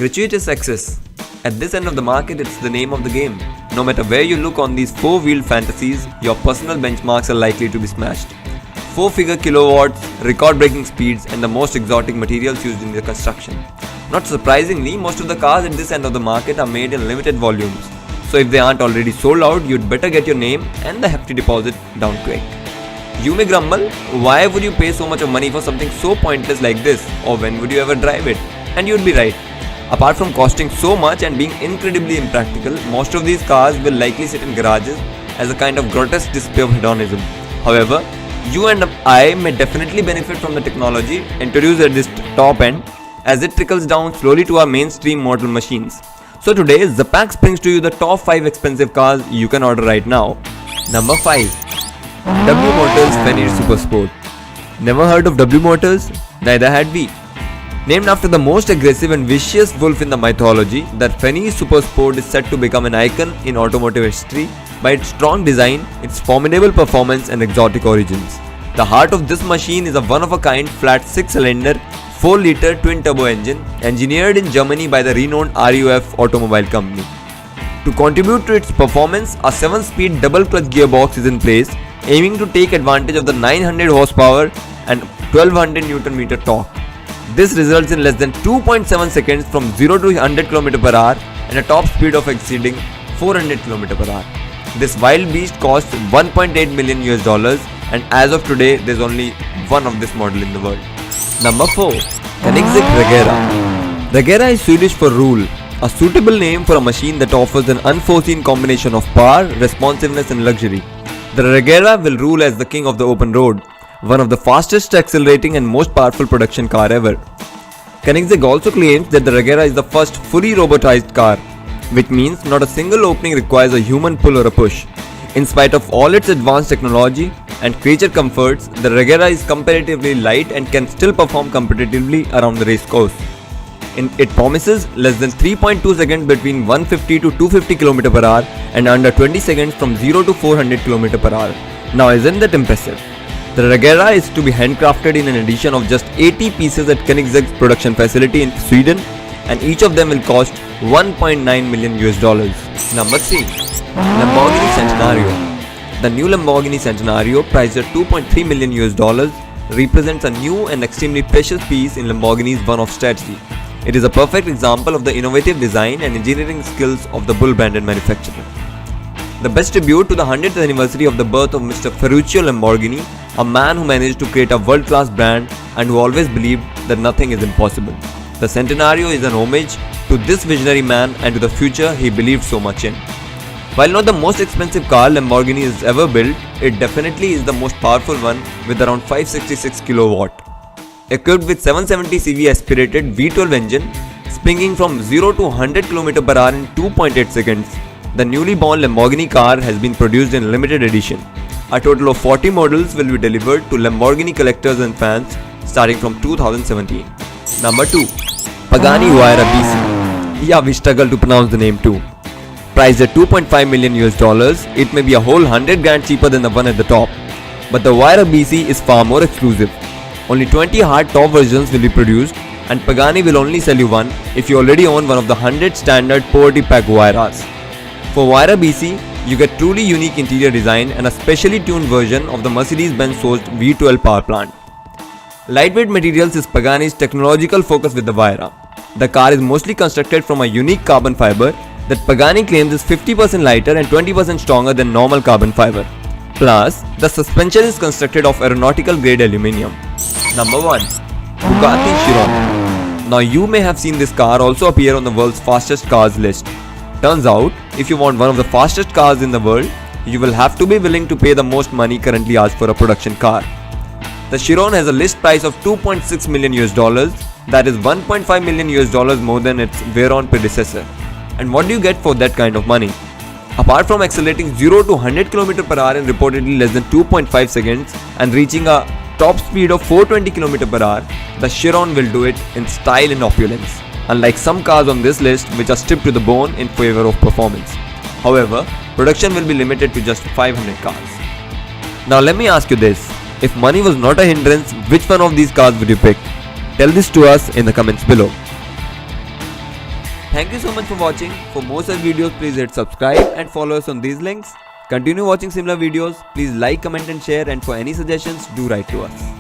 Gratuitous access. At this end of the market, it's the name of the game. No matter where you look on these four-wheeled fantasies, your personal benchmarks are likely to be smashed. 4-figure kilowatts, record-breaking speeds, and the most exotic materials used in their construction. Not surprisingly, most of the cars at this end of the market are made in limited volumes. So if they aren't already sold out, you'd better get your name and the hefty deposit down quick. You may grumble, why would you pay so much of money for something so pointless like this, or when would you ever drive it? And you'd be right. Apart from costing so much and being incredibly impractical, most of these cars will likely sit in garages as a kind of grotesque display of hedonism. However, you and I may definitely benefit from the technology introduced at this top end as it trickles down slowly to our mainstream model machines. So today, ZAPAX brings to you the top 5 expensive cars you can order right now. Number 5. W Motors Fenrir Super Sport. Never heard of W Motors? Neither had we. Named after the most aggressive and vicious wolf in the mythology, the Fenrir Super Sport is set to become an icon in automotive history by its strong design, its formidable performance and exotic origins. The heart of this machine is a one-of-a-kind flat 6-cylinder 4-liter twin-turbo engine engineered in Germany by the renowned RUF automobile company. To contribute to its performance, a 7-speed double-clutch gearbox is in place, aiming to take advantage of the 900 horsepower and 1200 Nm torque. This results in less than 2.7 seconds from 0 to 100 km per hour and a top speed of exceeding 400 km per hour. This wild beast costs $1.8 million and as of today there's only one of this model in the world. Number 4. Koenigsegg Regera. Regera is Swedish for rule, a suitable name for a machine that offers an unforeseen combination of power, responsiveness and luxury. The Regera will rule as the king of the open road, one of the fastest accelerating and most powerful production car ever. Koenigsegg also claims that the Regera is the first fully robotized car, which means not a single opening requires a human pull or a push. In spite of all its advanced technology and creature comforts, the Regera is comparatively light and can still perform competitively around the race course. It promises less than 3.2 seconds between 150 to 250 km per hour and under 20 seconds from 0 to 400 km per hour. Now isn't that impressive? The Regera is to be handcrafted in an edition of just 80 pieces at Koenigsegg's production facility in Sweden, and each of them will cost $1.9 million. Number 3. Lamborghini Centenario. The new Lamborghini Centenario, priced at $2.3 million, represents a new and extremely precious piece in Lamborghini's one-off strategy. It is a perfect example of the innovative design and engineering skills of the Bull-branded manufacturer. The best tribute to the 100th anniversary of the birth of Mr. Ferruccio Lamborghini, a man who managed to create a world-class brand and who always believed that nothing is impossible. The Centenario is an homage to this visionary man and to the future he believed so much in. While not the most expensive car Lamborghini has ever built, it definitely is the most powerful one with around 566 kW. Equipped with 770 CV aspirated V12 engine, springing from 0 to 100 km per hour in 2.8 seconds, the newly born Lamborghini car has been produced in limited edition. A total of 40 models will be delivered to Lamborghini collectors and fans starting from 2017. Number 2. Pagani Huayra BC. Yeah, we struggle to pronounce the name too. Priced at $2.5 million, it may be a whole 100 grand cheaper than the one at the top. But the Huayra BC is far more exclusive. Only 20 hard top versions will be produced, and Pagani will only sell you one if you already own one of the 100 standard poverty pack Huayras. For Huayra BC, you get truly unique interior design and a specially tuned version of the Mercedes-Benz sourced V12 power plant. Lightweight materials is Pagani's technological focus with the Huayra. The car is mostly constructed from a unique carbon fiber that Pagani claims is 50% lighter and 20% stronger than normal carbon fiber. Plus, the suspension is constructed of aeronautical grade aluminium. Number 1. Bugatti Chiron. Now you may have seen this car also appear on the world's fastest cars list. Turns out, if you want one of the fastest cars in the world, you will have to be willing to pay the most money currently asked for a production car. The Chiron has a list price of $2.6 million, that is $1.5 million more than its Veyron predecessor. And what do you get for that kind of money? Apart from accelerating 0 to 100 km per hour in reportedly less than 2.5 seconds and reaching a top speed of 420 km per hour, the Chiron will do it in style and opulence, unlike some cars on this list which are stripped to the bone in favor of performance. However, production will be limited to just 500 cars. Now let me ask you this, if money was not a hindrance, which one of these cars would you pick? Tell this to us in the comments below. Thank you so much for watching. For more such videos, please hit subscribe and follow us on these links. Continue watching similar videos. Please like, comment and share, and for any suggestions, do write to us.